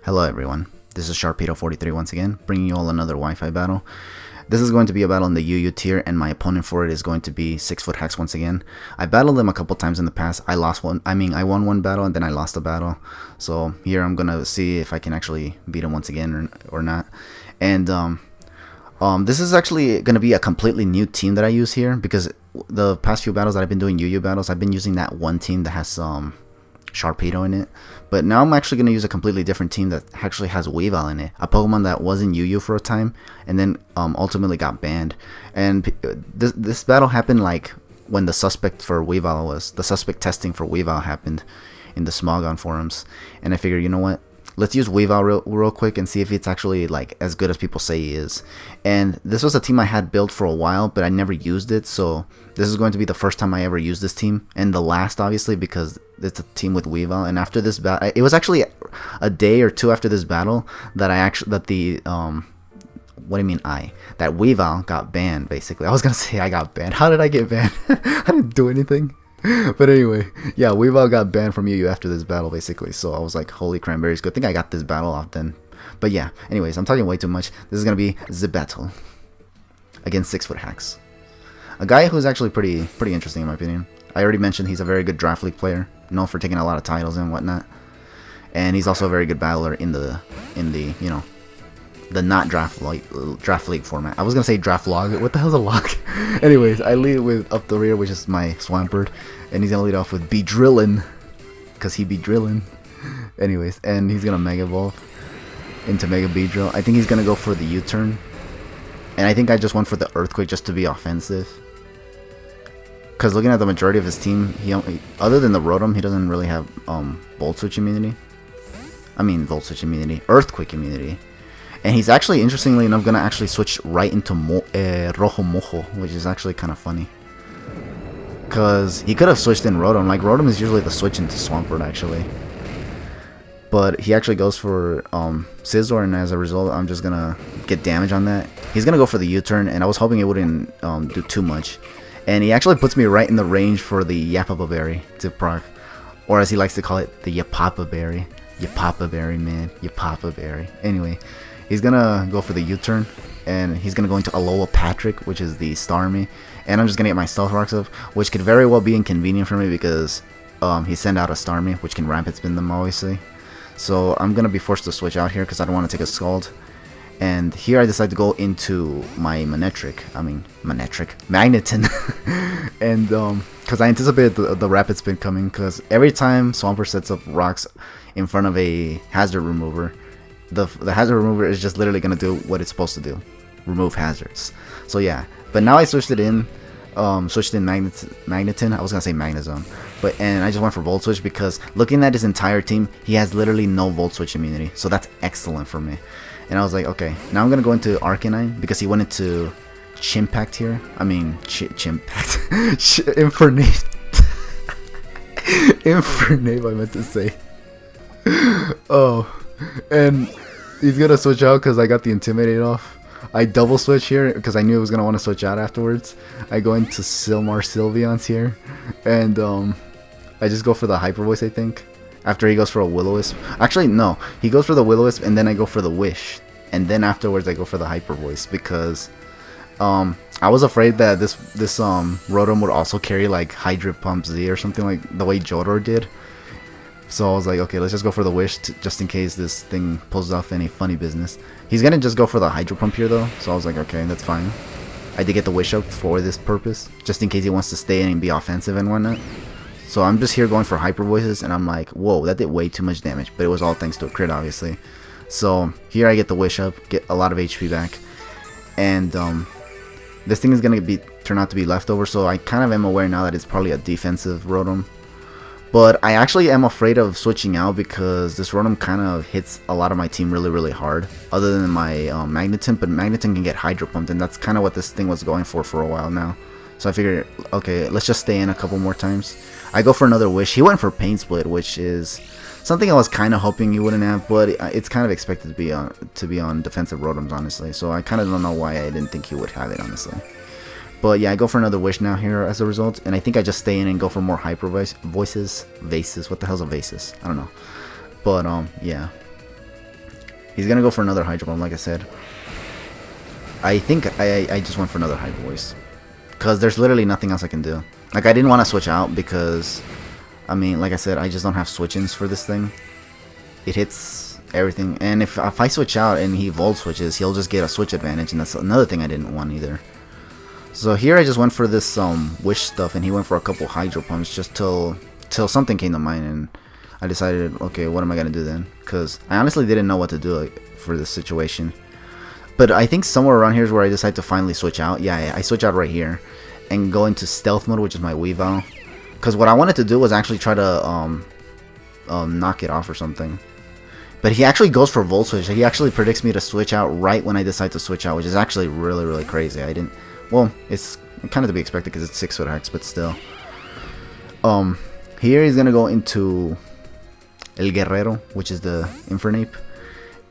Hello everyone, this is Sharpedo43 once again, bringing you all another Wi-Fi battle. This is going to be a battle in the UU tier, and my opponent for it is going to be 6ftHax once again. I battled him a couple times in the past. I won one battle and then I lost a battle. So here I'm gonna see if I can actually beat him once again or not. And this is actually gonna be a completely new team that I use here, because the past few battles that I've been doing UU battles, I've been using that one team that has Sharpedo in it, but now I'm actually going to use a completely different team that actually has Weavile in it, a Pokemon that was in UU for a time and then ultimately got banned. And this battle happened like when the suspect testing for Weavile happened in the Smogon forums, and I figured, you know what, let's use Weavile real quick and see if it's actually like as good as people say he is. And this was a team I had built for a while, but I never used it, so this is going to be the first time I ever use this team, and the last obviously, because it's a team with Weavile. And after this battle, it was actually a day or two after this battle that that Weavile got banned. Basically, I was gonna say I got banned. How did I get banned? I didn't do anything. But anyway, yeah, Weavile got banned from UU after this battle, basically. So I was like, holy cranberries, good thing I got this battle off then. But yeah, anyways, I'm talking way too much. This is gonna be the battle against 6ftHax, a guy who's actually pretty interesting in my opinion. I already mentioned he's a very good draft league player, known for taking a lot of titles and whatnot, and he's also a very good battler in the you know, the not draft league format. I was gonna say draft log. What the hell's a log? Anyways, I lead with Up the Rear, which is my Swampert, and he's gonna lead off with Be Drillin', cause he be drilling. Anyways, and he's gonna Mega Evolve into Mega Beedrill. I think he's gonna go for the U-turn, and I think I just went for the Earthquake just to be offensive. Cause looking at the majority of his team, he other than the Rotom, he doesn't really have Volt Switch immunity. Earthquake immunity. And he's actually, interestingly enough, gonna actually switch right into Rojo-Mojo, which is actually kind of funny. Cause he could have switched in Rotom. Like, Rotom is usually the switch into Swampert actually. But he actually goes for Scizor, and as a result, I'm just gonna get damage on that. He's gonna go for the U-turn, and I was hoping it wouldn't do too much. And he actually puts me right in the range for the Yapapa Berry to proc. Or as he likes to call it, the Yapapa Berry. Yapapa Berry, man. Yapapa Berry. Anyway, he's gonna go for the U-turn, and he's gonna go into Alola Patrick, which is the Starmie. And I'm just gonna get my Stealth Rocks up, which could very well be inconvenient for me because he sent out a Starmie, which can Rapid Spin them, obviously. So I'm gonna be forced to switch out here because I don't want to take a Scald. And here I decide to go into my Magneton. And because I anticipated the Rapid Spin coming, because every time Swampert sets up rocks in front of a hazard remover, the hazard remover is just literally gonna do what it's supposed to do, remove hazards. So yeah, but now I switched in Magneton. I was gonna say Magnezone, and I just went for Volt Switch because looking at his entire team, he has literally no Volt Switch immunity, so that's excellent for me. And I was like, okay, now I'm gonna go into Arcanine because he went into Chimpact here. Chimpact, Infernape. Infernape, I meant to say. Oh, and he's gonna switch out because I got the Intimidate off. I double switch here because I knew I was gonna want to switch out afterwards. I go into Sylveon's here, and I just go for the Hyper Voice, I think. After he goes for a Will-O-Wisp. Actually, no. He goes for the Will-O-Wisp, and then I go for the Wish. And then afterwards, I go for the Hyper Voice. Because I was afraid that this Rotom would also carry, like, Hydro Pump Z or something like the way Jotaro did. So I was like, okay, let's just go for the Wish just in case this thing pulls off any funny business. He's going to just go for the Hydro Pump here, though. So I was like, okay, that's fine. I did get the Wish up for this purpose. Just in case he wants to stay in and be offensive and whatnot. So I'm just here going for Hyper Voices, and I'm like, whoa, that did way too much damage, but it was all thanks to a crit, obviously. So here I get the Wish up, get a lot of HP back, and this thing is gonna turn out to be leftover. So I kind of am aware now that it's probably a defensive Rotom, but I actually am afraid of switching out because this Rotom kind of hits a lot of my team really hard, other than my Magneton. But Magneton can get Hydro Pumped, and that's kind of what this thing was going for a while now. So I figured, okay, let's just stay in a couple more times. I go for another Wish. He went for Pain Split, which is something I was kind of hoping he wouldn't have, but it's kind of expected to be on defensive Rotoms, honestly. So I kind of don't know why I didn't think he would have it, honestly. But yeah, I go for another Wish now here as a result, and I think I just stay in and go for more Hyper Voices. Vases. What the hell's a Vases? I don't know. But yeah. He's gonna go for another Hydro Pump, like I said. I think I just went for another Hyper Voice. Because there's literally nothing else I can do. Like, I didn't want to switch out because, I mean, like I said, I just don't have switch-ins for this thing. It hits everything. And if I switch out and he Volt switches, he'll just get a switch advantage. And that's another thing I didn't want either. So here I just went for this Wish stuff. And he went for a couple Hydro Pumps just till something came to mind. And I decided, okay, what am I going to do then? Because I honestly didn't know what to do for this situation. But I think somewhere around here is where I decide to finally switch out. Yeah, I switch out right here. And go into Stealth Mode, which is my Weavile. Because what I wanted to do was actually try to knock it off or something. But he actually goes for Volt Switch. He actually predicts me to switch out right when I decide to switch out. Which is actually really, really crazy. I didn't... Well, it's kind of to be expected because it's 6ftHax, but still. Here he's going to go into El Guerrero, which is the Infernape.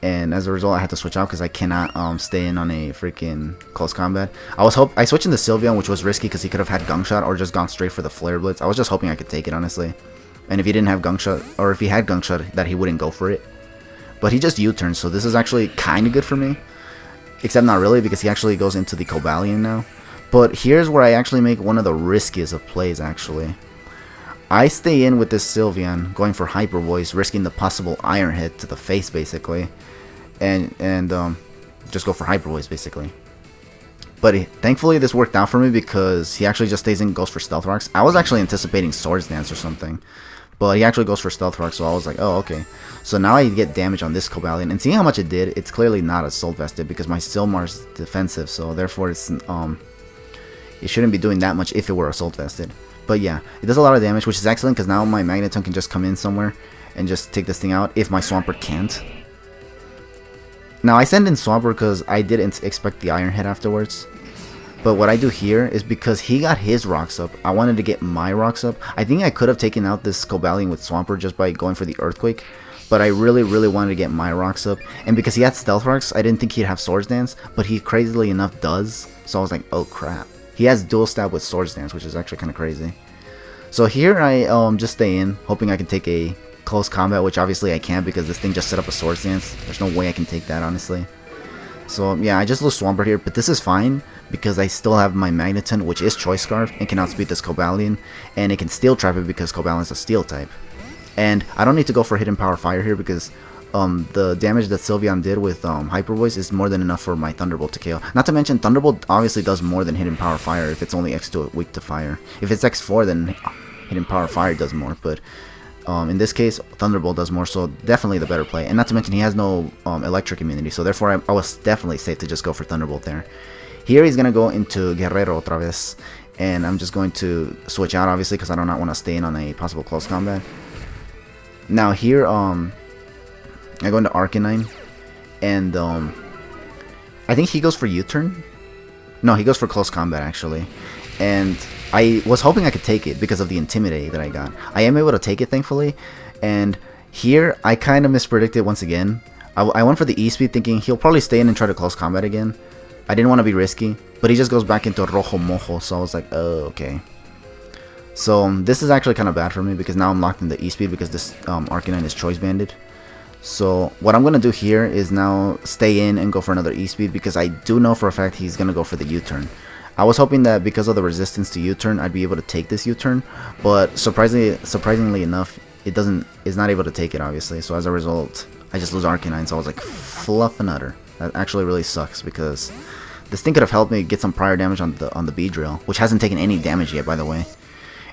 And as a result, I had to switch out because I cannot stay in on a freaking close combat. I switched into Sylveon, which was risky because he could have had Gunk Shot or just gone straight for the Flare Blitz. I was just hoping I could take it, honestly. And if he didn't have Gunk Shot, or if he had Gunk Shot, that he wouldn't go for it. But he just U-turns, so this is actually kind of good for me. Except not really, because he actually goes into the Cobalion now. But here's where I actually make one of the riskiest of plays, actually. I stay in with this Sylveon, going for Hyper Voice, risking the possible Iron Hit to the face, basically. And just go for Hyper Voice, basically. But thankfully this worked out for me because he actually just stays in and goes for Stealth Rocks. I was actually anticipating Swords Dance or something. But he actually goes for Stealth Rocks, so I was like, oh, okay. So now I get damage on this Cobalion. And seeing how much it did, it's clearly not Assault Vested because my Silmar's defensive. So therefore it's it shouldn't be doing that much if it were Assault Vested. But yeah, it does a lot of damage, which is excellent because now my Magneton can just come in somewhere and just take this thing out if my Swampert can't. Now I send in Swampert because I didn't expect the Iron Head afterwards. But what I do here is because he got his rocks up, I wanted to get my rocks up. I think I could have taken out this Cobalion with Swampert just by going for the Earthquake. But I really, really wanted to get my rocks up. And because he had Stealth Rocks, I didn't think he'd have Swords Dance. But he crazily enough does. So I was like, oh crap. He has Dual Stab with Swords Dance, which is actually kind of crazy. So here I just stay in, hoping I can take a close combat, which obviously I can't because this thing just set up a Swords Dance. There's no way I can take that, honestly. So yeah, I just lose Swampert here, but this is fine because I still have my Magneton, which is Choice Scarf, and can outspeed this Cobalion, and it can Steel Trap it because Cobalion's a Steel type. And I don't need to go for Hidden Power Fire here because the damage that Sylveon did with Hyper Voice is more than enough for my Thunderbolt to KO. Not to mention, Thunderbolt obviously does more than Hidden Power Fire if it's only X2 weak to Fire. If it's X4, then Hidden Power Fire does more, but in this case, Thunderbolt does more, so definitely the better play. And not to mention, he has no electric immunity, so therefore I was definitely safe to just go for Thunderbolt there. Here he's going to go into Guerrero otra vez, and I'm just going to switch out, obviously, because I do not want to stay in on a possible close combat. Now here, I go into Arcanine, and I think he goes for U-turn. No, he goes for close combat, actually. And I was hoping I could take it because of the Intimidate that I got. I am able to take it, thankfully. And here, I kind of mispredicted once again. I went for the E-Speed thinking he'll probably stay in and try to close combat again. I didn't want to be risky, but he just goes back into Rojo Mojo, so I was like, oh, okay. So this is actually kind of bad for me because now I'm locked in the E-Speed because this Arcanine is Choice Banded. So what I'm going to do here is now stay in and go for another E-Speed because I do know for a fact he's going to go for the U-turn. I was hoping that because of the resistance to U-turn, I'd be able to take this U-turn, but surprisingly enough, it's not able to take it, obviously. So as a result, I just lose Arcanine, so I was like, fluff and utter. That actually really sucks because this thing could have helped me get some prior damage on the Beedrill, which hasn't taken any damage yet, by the way.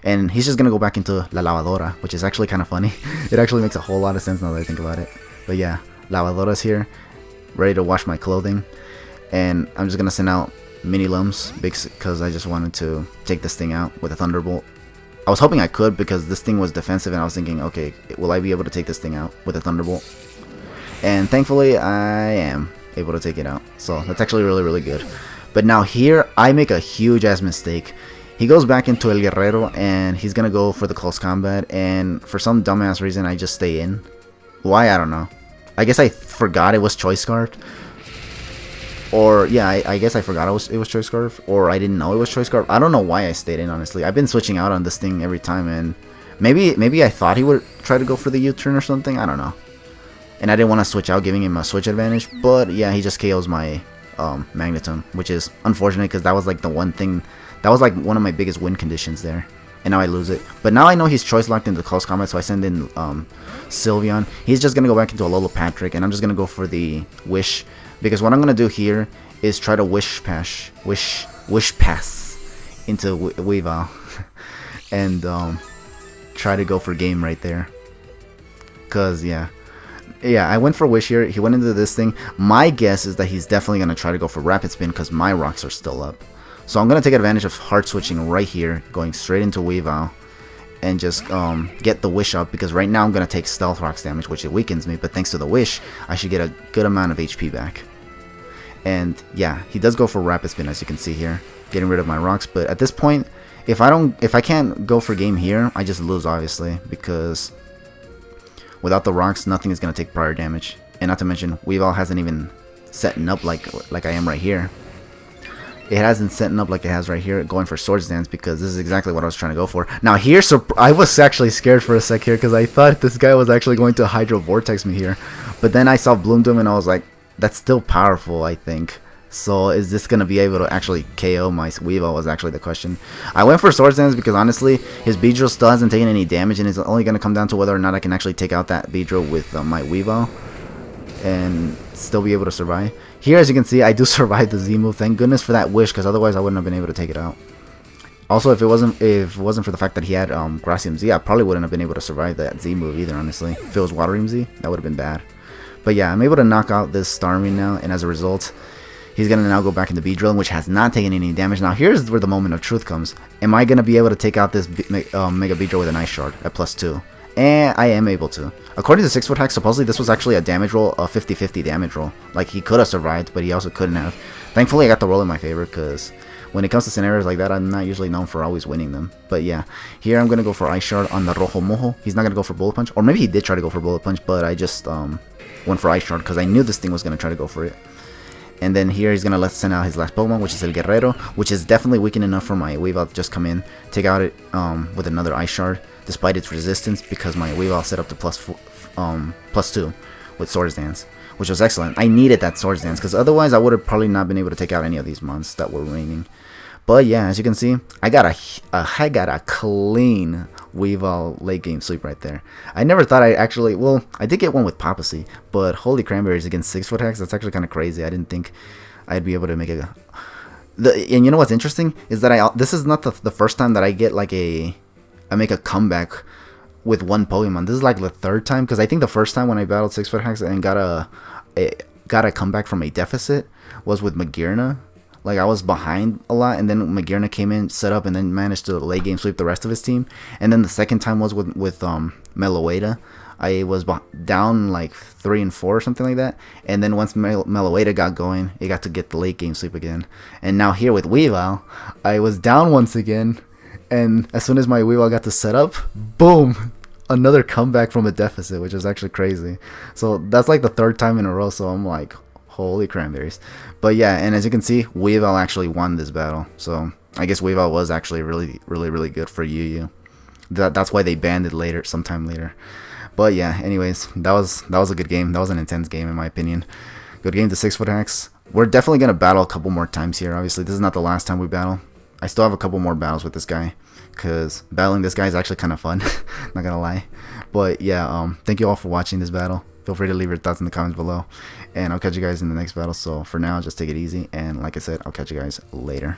And he's just going to go back into La Lavadora, which is actually kind of funny. It actually makes a whole lot of sense now that I think about it. But yeah, Lavadora's here, ready to wash my clothing. And I'm just going to send out Mini Lums because I just wanted to take this thing out with a Thunderbolt. I was hoping I could because this thing was defensive and I was thinking, okay, will I be able to take this thing out with a Thunderbolt? And thankfully, I am able to take it out. So that's actually really, really good. But now here, I make a huge ass mistake. He goes back into El Guerrero and he's going to go for the close combat. And for some dumbass reason, I just stay in. Why? I don't know. I guess I forgot it was Choice Scarfed. Or, yeah, I guess I forgot it was Choice Scarf. Or I didn't know it was Choice Scarf. I don't know why I stayed in, honestly. I've been switching out on this thing every time. And maybe I thought he would try to go for the U-turn or something. I don't know. and I didn't want to switch out, giving him a switch advantage. But yeah, he just KOs my Magneton, which is unfortunate because that was like the one thing, that was like one of my biggest win conditions there. And now I lose it. But now I know he's choice locked into close combat, so I send in Sylveon. He's just going to go back into a Lolo Patrick, and I'm just going to go for the Wish. Because what I'm going to do here is try to Wish Pass into Weavile. And try to go for game right there. Because, yeah, I went for Wish here. He went into this thing. My guess is that he's definitely going to try to go for Rapid Spin because my rocks are still up. So I'm going to take advantage of hard switching right here, going straight into Weavile, and just get the Wish up, because right now I'm going to take Stealth Rocks damage, which it weakens me, but thanks to the Wish, I should get a good amount of HP back. And yeah, he does go for Rapid Spin, as you can see here, getting rid of my rocks, but at this point, if I can't go for game here, I just lose, obviously, because without the rocks, nothing is going to take prior damage. And not to mention, Weavile hasn't even setting up like I am right here. It hasn't setting up like it has right here, going for Swords Dance, because this is exactly what I was trying to go for. Now here, I was actually scared for a sec here, because I thought this guy was actually going to Hydro Vortex me here. But then I saw Bloom Doom, and I was like, that's still powerful, I think. So is this going to be able to actually KO my Weavile was actually the question. I went for Swords Dance because honestly, his Beedrill still hasn't taken any damage, and it's only going to come down to whether or not I can actually take out that Beedrill with my Weavile and still be able to survive. Here, as you can see, I do survive the Z move. Thank goodness for that Wish, because otherwise I wouldn't have been able to take it out. Also, if it wasn't for the fact that he had Gracium Z, I probably wouldn't have been able to survive that Z move either, honestly. If it was Waterium Z, that would have been bad. But yeah, I'm able to knock out this Starmie now, and as a result, he's going to now go back into Beedrill, which has not taken any damage. Now, here's where the moment of truth comes. Am I going to be able to take out this Mega Beedrill with an Ice Shard at +2? And I am able to. According to 6ftHax, supposedly this was actually a damage roll, a 50-50 damage roll. Like, he could have survived, but he also couldn't have. Thankfully, I got the roll in my favor, because when it comes to scenarios like that, I'm not usually known for always winning them. But yeah, here I'm going to go for Ice Shard on the Rojo Mojo. He's not going to go for Bullet Punch. Or maybe he did try to go for Bullet Punch, but I just went for Ice Shard, because I knew this thing was going to try to go for it. And then here he's going to send out his last Pokemon, which is El Guerrero, which is definitely weakened enough for my Weavile to just come in, take out it with another Ice Shard, despite its resistance, because my Weavile set up to +2 with Swords Dance, which was excellent. I needed that Swords Dance, because otherwise I would have probably not been able to take out any of these monsters that were remaining. But yeah, as you can see, I got a clean Weavile late game sweep right there. I never thought I actually, well, I did get one with Papacy, but holy cranberries against 6ftHax, that's actually kind of crazy. I didn't think I'd be able to make and you know what's interesting is that this is not the first time that I get like I make a comeback with one Pokemon. This is like the third time, because I think the first time when I battled 6ftHax and got a comeback from a deficit was with Magearna. Like, I was behind a lot, and then Magearna came in, set up, and then managed to late game sweep the rest of his team. And then the second time was with Meloetta. I was down like 3 and 4 or something like that. And then once Meloetta got going, it got to get the late game sweep again. And now here with Weavile, I was down once again. And as soon as my Weavile got to set up, boom! Another comeback from a deficit, which is actually crazy. So that's like the third time in a row, so I'm like, holy cranberries. But yeah, and as you can see, Weavile actually won this battle. So I guess Weavile was actually really good for Yu. That's why they banned it later, sometime later. But yeah, anyways, that was a good game. That was an intense game in my opinion. Good game to 6ftHax. We're definitely gonna battle a couple more times here. Obviously, this is not the last time we battle. I still have a couple more battles with this guy, because battling this guy is actually kind of fun. Not gonna lie. But yeah, thank you all for watching this battle. Feel free to leave your thoughts in the comments below, and I'll catch you guys in the next battle. So for now, just take it easy, and like I said, I'll catch you guys later.